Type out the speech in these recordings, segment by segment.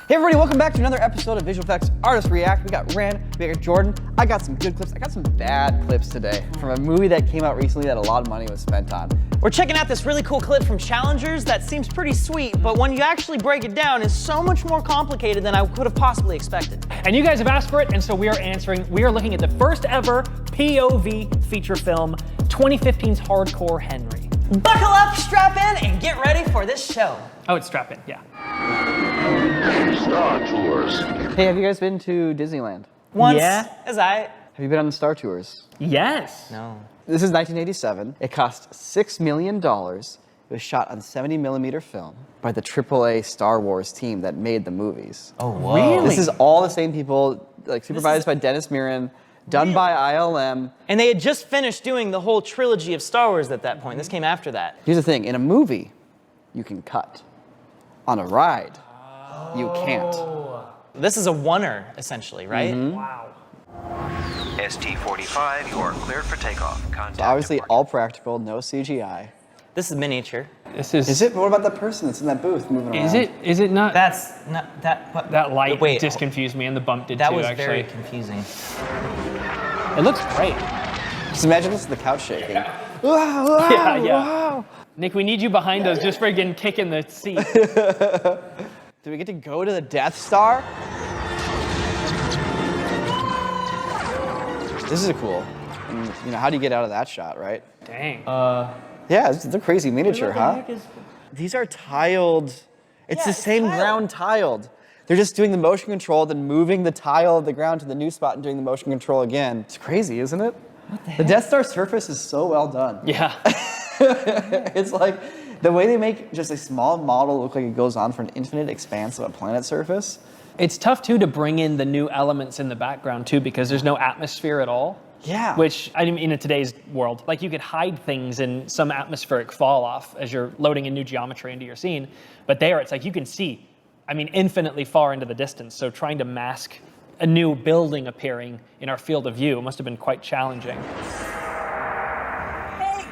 Hey everybody, welcome back to another episode of Visual Effects Artists React. We got Wren, we got Jordan. I got some good clips. I got some bad clips today from a movie that came out recently that a lot of money was spent on. We're checking out this really cool clip from Challengers that seems pretty sweet, but when you actually break it down, it's so much more complicated than I could have possibly expected. And you guys have asked for it, and so we are answering. We are looking at the first ever POV feature film, 2015's Hardcore Henry. Buckle up, strap in, and get ready for this show. Oh, it's strap in, yeah. Star Tours. Hey, have you guys been to Disneyland? Once, Yeah. as I... Have you been on the Star Tours? Yes. No. This is 1987. It cost $6 million. It was shot on 70mm film by the AAA Star Wars team that made the movies. Oh, whoa. Really? This is all the same people, like supervised by Dennis Muren, done by ILM. And they had just finished doing the whole trilogy of Star Wars at that point. This came after that. Here's the thing, in a movie, you can cut. On a ride, you can't. This is a oneer, essentially, right? Wow. ST-45, you are cleared for takeoff. Contact So obviously departure. all practical, no CGI. This is miniature. This is. Is it? What about the person that's in that booth moving around? Is it? Is it not? That's not... That light Wait, just confused me, and the bump did that too. was Actually, very confusing. it looks great. Just imagine this is the couch shaking. Yeah, yeah. Nick, we need you behind us just for again kicking the seat. Do we get to go to the Death Star? This is cool. And, you know, how do you get out of that shot, right? Dang. Yeah, it's a crazy miniature, huh? These are tiled. It's the it's same tiled. ground tiled. They're just doing the motion control, then moving the tile of the ground to the new spot and doing the motion control again. It's crazy, isn't it? What the heck? The Death Star surface is so well done. Yeah. It's like the way they make just a small model look like it goes on for an infinite expanse of a planet surface. It's tough too to bring in the new elements in the background too, because there's no atmosphere at all. Yeah. Which, I mean, in today's world, like you could hide things in some atmospheric fall off as you're loading in new geometry into your scene. But there, it's like you can see, I mean, infinitely far into the distance. So trying to mask a new building appearing in our field of view must have been quite challenging. Hey,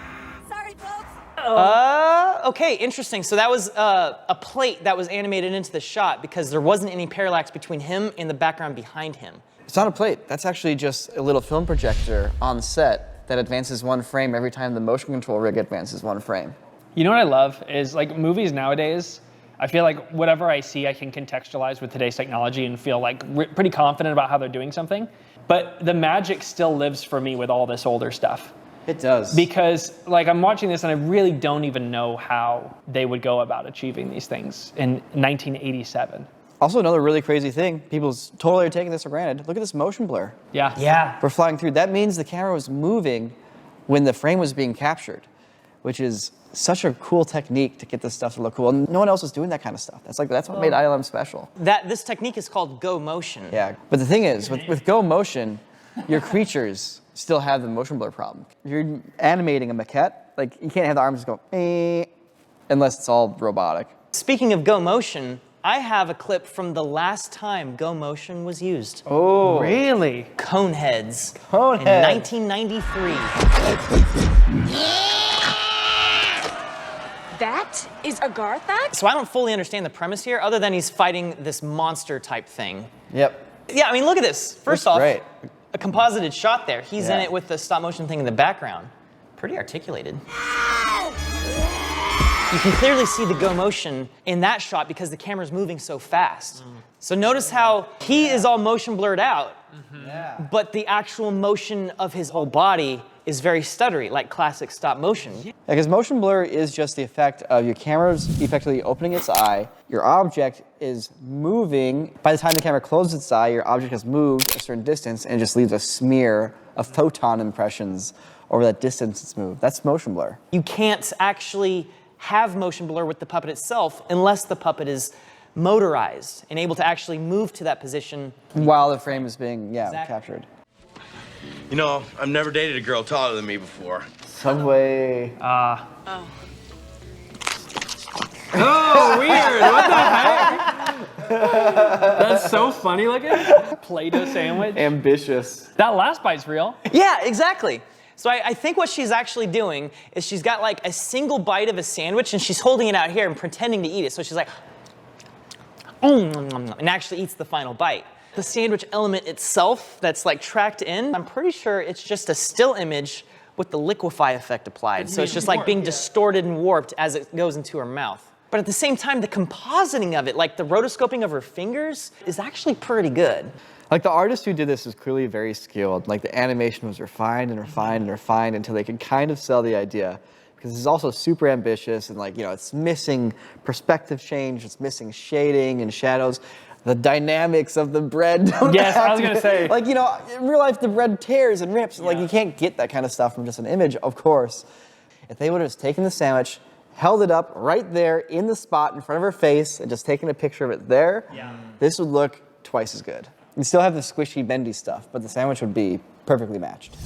sorry, folks. Okay, interesting. So that was a plate that was animated into the shot because there wasn't any parallax between him and the background behind him. It's not a plate. That's actually just a little film projector on set that advances one frame every time the motion control rig advances one frame. You know what I love is like movies nowadays, I feel like whatever I see, I can contextualize with today's technology and feel like pretty confident about how they're doing something. But the magic still lives for me with all this older stuff. It does. Because like I'm watching this and I really don't even know how they would go about achieving these things in 1987. Also, another really crazy thing, people's totally are taking this for granted. Look at this motion blur. Yeah. Yeah. We're flying through. That means the camera was moving when the frame was being captured, which is such a cool technique to get this stuff to look cool. And no one else was doing that kind of stuff. That's what made ILM special. This technique is called go motion. Yeah, but the thing is, with go motion, your creatures still have the motion blur problem. If you're animating a maquette, like you can't have the arms go, unless it's all robotic. Speaking of go motion, I have a clip from the last time go motion was used. Oh, Really? Coneheads. Coneheads. In 1993. That is Agartha? So I don't fully understand the premise here, other than he's fighting this monster type thing. Yep. Yeah, I mean, look at this. First Looks off, great. a composited shot there. He's in Yeah. it with the stop motion thing in the background. Pretty articulated. You can clearly see the go motion in that shot because the camera's moving so fast. So notice how he is all motion blurred out, but the actual motion of his whole body is very stuttery, like classic stop motion. Because motion blur is just the effect of your camera's effectively opening its eye, your object is moving. By the time the camera closes its eye, your object has moved a certain distance and it just leaves a smear of photon impressions over that distance it's moved. That's motion blur. You can't actually have motion blur with the puppet itself unless the puppet is motorized and able to actually move to that position. While the frame is being, Exactly. captured. You know, I've never dated a girl taller than me before. Subway. Oh, weird. What the heck? That's so funny looking. Play-Doh sandwich. Ambitious. That last bite's real. Yeah, exactly. So I think what she's actually doing is she's got like a single bite of a sandwich and she's holding it out here and pretending to eat it. So she's like, and actually eats the final bite. The sandwich element itself that's like tracked in, I'm pretty sure it's just a still image with the liquefy effect applied. So it's just like being distorted and warped as it goes into her mouth. But at the same time, the compositing of it, like the rotoscoping of her fingers, is actually pretty good. Like the artist who did this is clearly very skilled. Like the animation was refined and refined and refined until they could kind of sell the idea. Because it's also super ambitious and like, you know, it's missing perspective change, it's missing shading and shadows. The dynamics of the bread. Yes, I was gonna say. Like, you know, in real life, the bread tears and rips. Like, you can't get that kind of stuff from just an image, of course. If they would have just taken the sandwich, held it up right there in the spot in front of her face, and just taken a picture of it there, this would look twice as good. You still have the squishy, bendy stuff, but the sandwich would be perfectly matched.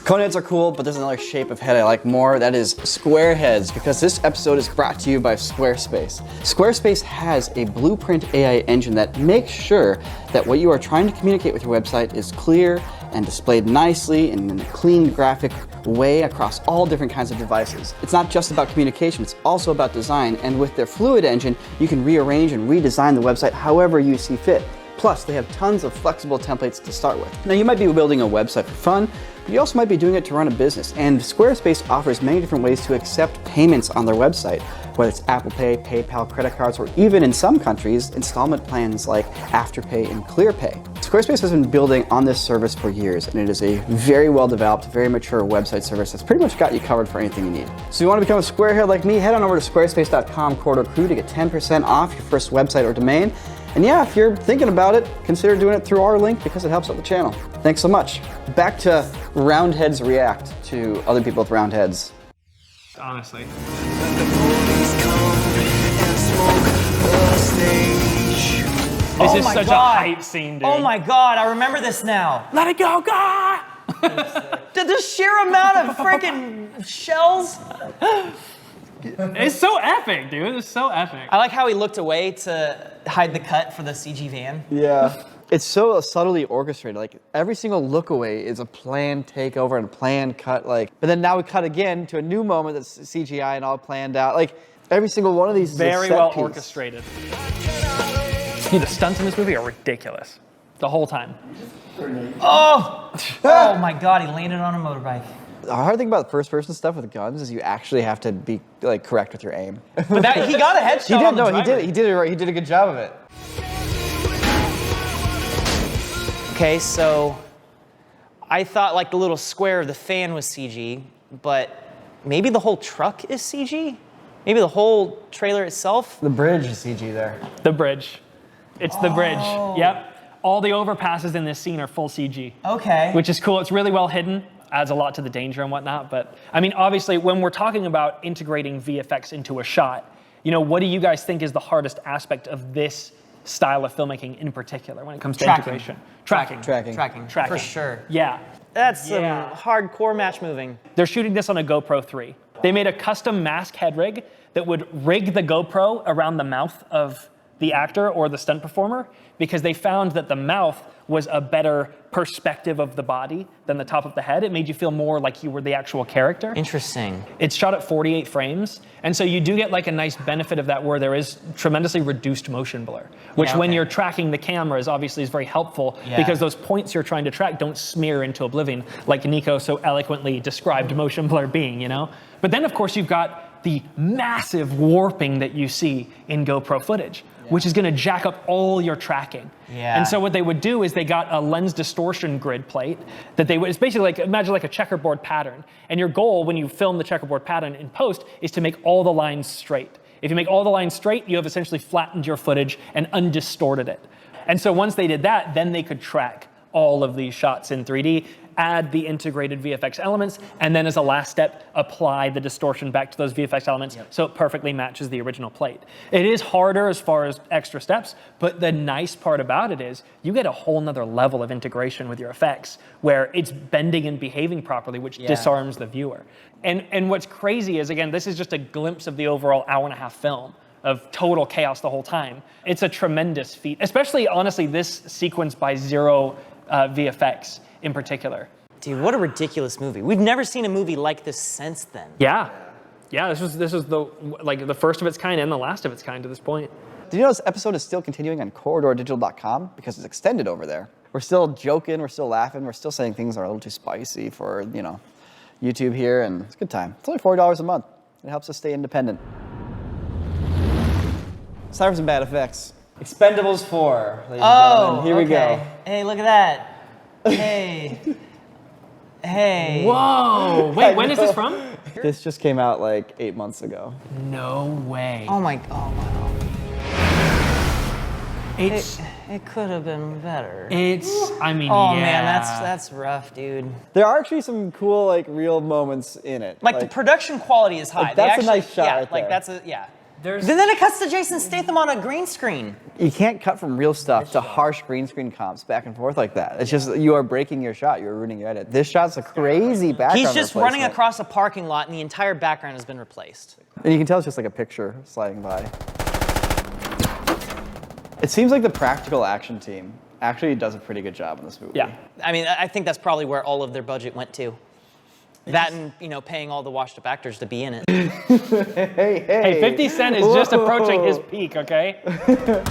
Coneheads are cool, but there's another shape of head I like more. That is Squareheads, because this episode is brought to you by Squarespace. Squarespace has a blueprint AI engine that makes sure that what you are trying to communicate with your website is clear and displayed nicely in a clean graphic way across all different kinds of devices. It's not just about communication, it's also about design, and with their Fluid engine, you can rearrange and redesign the website however you see fit. Plus, they have tons of flexible templates to start with. Now, you might be building a website for fun, but you also might be doing it to run a business. And Squarespace offers many different ways to accept payments on their website, whether it's Apple Pay, PayPal, credit cards, or even in some countries, installment plans like Afterpay and ClearPay. Squarespace has been building on this service for years, and it is a very well-developed, very mature website service that's pretty much got you covered for anything you need. So you want to become a Squarehead like me? Head on over to squarespace.com/crew to get 10% off your first website or domain. And yeah, if you're thinking about it, consider doing it through our link because it helps out the channel. Thanks so much. Back to Roundheads react to other people with round heads. Honestly. This is such a hype scene, dude. Oh my God, I remember this now. Let it go, God! The sheer amount of freaking shells. It's so epic, dude. It's so epic. I like how he looked away to hide the cut for the CG van. Yeah. It's so subtly orchestrated. Like every single look away is a planned takeover and a planned cut. Like, but then now we cut again to a new moment that's CGI and all planned out. Like every single one of these very is a set well piece. orchestrated. Dude, the stunts in this movie are ridiculous. The whole time. Oh! Oh my God, he landed on a motorbike. The hard thing about first-person stuff with guns is you actually have to be like correct with your aim. But that, he got a headshot. He did. On the No, driver. he did it right. He did a good job of it. Okay, so I thought like the little square of the fan was CG, but maybe the whole truck is CG? Maybe the whole trailer itself? The bridge is CG there. The bridge. It's the bridge. Yep. All the overpasses in this scene are full CG. Okay. Which is cool. It's really well hidden. Adds a lot to the danger and whatnot. But I mean, obviously, when we're talking about integrating VFX into a shot, you know, what do you guys think is the hardest aspect of this style of filmmaking in particular when it comes to integration? Tracking. For sure. Yeah. That's some hardcore match moving. They're shooting this on a GoPro 3. They made a custom mask head rig that would rig the GoPro around the mouth of the actor or the stunt performer because they found that the mouth was a better perspective of the body than the top of the head. It made you feel more like you were the actual character. Interesting. It's shot at 48 frames, and so you do get like a nice benefit of that where there is tremendously reduced motion blur, which when you're tracking the camera is obviously very helpful because those points you're trying to track don't smear into oblivion like Niko so eloquently described motion blur being, you know? But then of course you've got the massive warping that you see in GoPro footage, which is gonna jack up all your tracking. And so what they would do is they got a lens distortion grid plate that they would, it's basically like, imagine like a checkerboard pattern. And your goal when you film the checkerboard pattern in post is to make all the lines straight. If you make all the lines straight, you have essentially flattened your footage and undistorted it. And so once they did that, then they could track all of these shots in 3D, add the integrated VFX elements, and then as a last step, apply the distortion back to those VFX elements so it perfectly matches the original plate. It is harder as far as extra steps, but the nice part about it is you get a whole nother level of integration with your effects where it's bending and behaving properly, which disarms the viewer. And what's crazy is, again, this is just a glimpse of the overall hour-and-a-half film of total chaos the whole time. It's a tremendous feat, especially, honestly, this sequence by Zero VFX in particular. Dude, what a ridiculous movie. We've never seen a movie like this since then. Yeah, this was the first of its kind and the last of its kind to this point. Did you know this episode is still continuing on corridordigital.com because it's extended over there? We're still joking, we're still laughing, we're still saying things that are a little too spicy for, you know, YouTube here, and it's a good time. It's only $4 a month. It helps us stay independent. It's time for some bad effects. Expendables 4, ladies and gentlemen. Here we go. Hey, look at that. Hey. Hey. Whoa! Wait, when is this from? This just came out like 8 months ago. No way. Oh my, oh wow. It could have been better. I mean, Oh yeah. man, that's rough, dude. There are actually some cool, like, real moments in it. Like the production quality is high. Like, that's They a nice shot yeah, right like there. that's a, yeah. There's- Then it cuts to Jason Statham on a green screen. You can't cut from real stuff to harsh green screen comps back and forth like that. It's just, you are breaking your shot, you're ruining your edit. This shot's a crazy background He's just running replacement. across a parking lot and the entire background has been replaced. And you can tell it's just like a picture sliding by. It seems like the practical action team actually does a pretty good job in this movie. Yeah. I mean, I think that's probably where all of their budget went to. That and, you know, paying all the washed up actors to be in it. Hey, 50 Cent is just approaching his peak, okay? The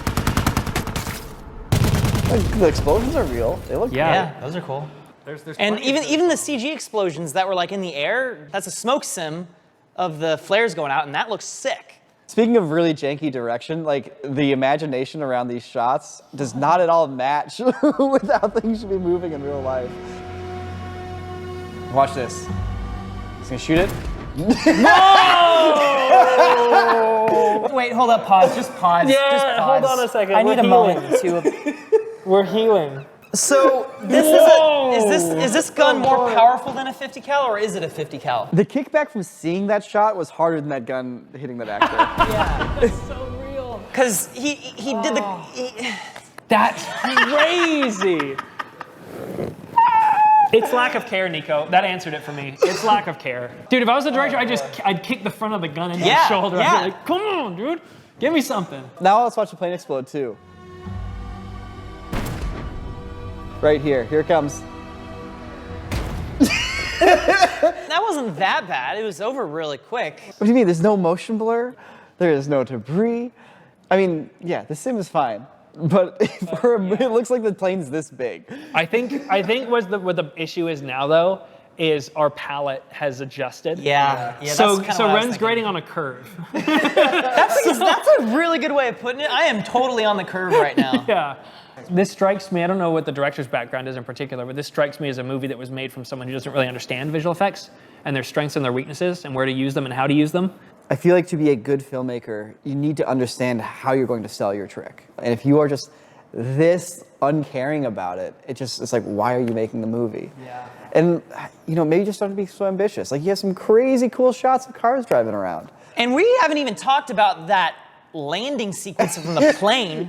explosions are real. They look Yeah, those are cool. There's And plenty of even the CG explosions that were like in the air, that's a smoke sim of the flares going out, and that looks sick. Speaking of really janky direction, like the imagination around these shots does not at all match with how things should be moving in real life. Watch this. He's gonna shoot it. Wait, hold up, pause, just pause. Yeah, just pause. hold on a second. I We're need a healing. moment to. We're healing. So this is this gun more powerful than a 50 cal, or is it a 50 cal? The kickback from seeing that shot was harder than that gun hitting that actor. Yeah, It's so real. because he did the. That's crazy. It's lack of care, Niko. That answered it for me. It's lack of care. Dude, if I was the director, I'd kick the front of the gun into Yeah, his shoulder. yeah. I'd be like, come on, dude. Give me something. Now let's watch the plane explode too. Right here. Here it comes. That wasn't that bad. It was over really quick. What do you mean? There's no motion blur? There is no debris? I mean, yeah, the sim is fine. But it looks like the plane's this big. I think what the issue is now, though, is our palette has adjusted. Yeah. So that's kinda what I was Wren's thinking. grading on a curve. That's a really good way of putting it. I am totally on the curve right now. Yeah. This strikes me, I don't know what the director's background is in particular, but this strikes me as a movie that was made from someone who doesn't really understand visual effects and their strengths and their weaknesses and where to use them and how to use them. I feel like to be a good filmmaker, you need to understand how you're going to sell your trick. And if you are just this uncaring about it, it's like, why are you making the movie? Yeah. And, you know, maybe just don't be so ambitious. Like, you have some crazy cool shots of cars driving around. And we haven't even talked about that landing sequence from the plane.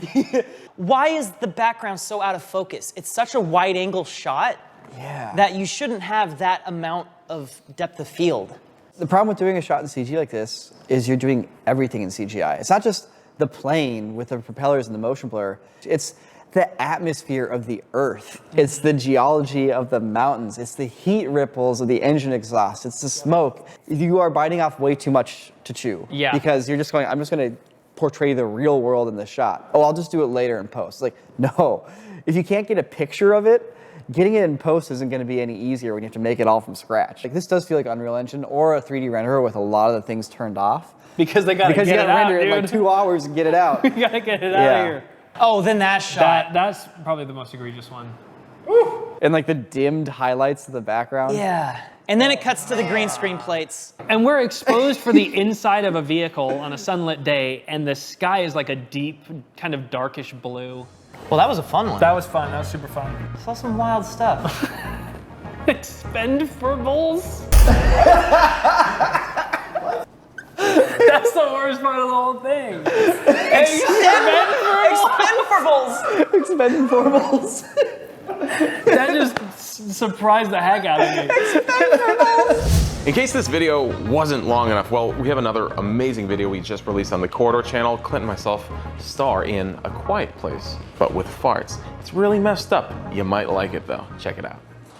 Why is the background so out of focus? It's such a wide angle shot that you shouldn't have that amount of depth of field. The problem with doing a shot in CG like this is you're doing everything in CGI. It's not just the plane with the propellers and the motion blur. It's the atmosphere of the earth. It's the geology of the mountains. It's the heat ripples of the engine exhaust. It's the smoke. You are biting off way too much to chew. Yeah. Because you're just going, I'm just going to portray the real world in the shot. Oh, I'll just do it later in post. Like, no. If you can't get a picture of it, getting it in post isn't going to be any easier when you have to make it all from scratch. Like, this does feel like Unreal Engine or a 3D renderer with a lot of the things turned off. Because they gotta Because get you it gotta out, render it in dude. like 2 hours and get it out. You gotta get it out of here. Oh, then that shot. That's probably the most egregious one. And like the dimmed highlights of the background. Yeah. And then it cuts to the green screen plates. And we're exposed for the inside of a vehicle on a sunlit day, and the sky is like a deep, kind of darkish blue. Well, that was a fun one. That was fun. That was super fun. Saw some wild stuff. Expendables? That's the worst part of the whole thing. Expendables. Expendables. That just surprised the heck out of me. In case this video wasn't long enough, well, we have another amazing video we just released on the Corridor channel. Clint and myself star in A Quiet Place, but with farts. It's really messed up. You might like it though. Check it out.